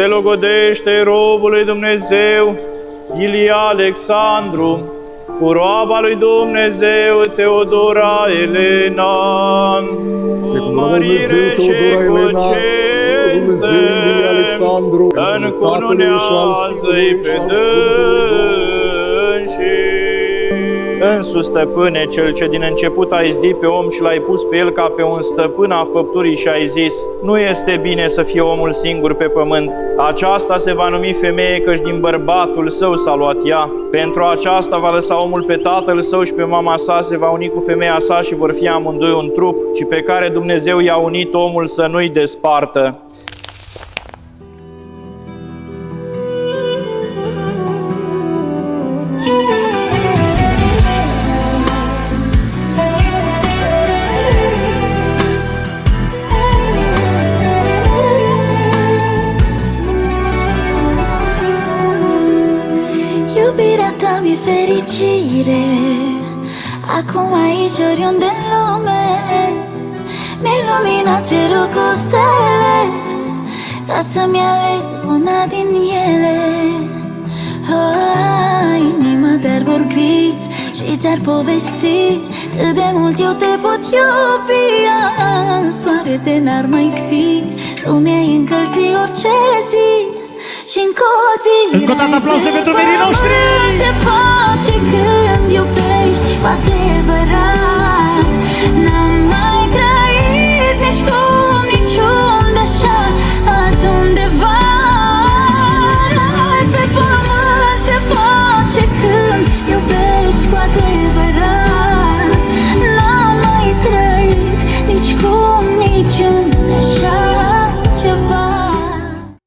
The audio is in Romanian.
se logodește robului Dumnezeu Ilie Alexandru, cu roaba lui Dumnezeu Teodora Elena, cu mărire și cu cinste, încununează-i pe dânsii. Însuși, stăpâne, cel ce din început ai izdi pe om și l-ai pus pe el ca pe un stăpân a făpturii și ai zis: nu este bine să fie omul singur pe pământ. Aceasta se va numi femeie, căci din bărbatul său s-a luat ea. Pentru aceasta va lăsa omul pe tatăl său și pe mama sa, se va uni cu femeia sa și vor fi amândoi un trup, și pe care Dumnezeu i-a unit omul să nu-i despartă. Iubirea ta mi-e fericire, acum aici, oriunde în lume. Mi-ai luminat cerul cu stele, ca să-mi aleg una din ele. Inima te-ar vorbi și ți-ar povesti cât de mult eu te pot iubi. Soarele n-ar mai fi, tu mi-ai încălzit orice zi și încă o zi. Încă o dată aplauze pentru merii noștri!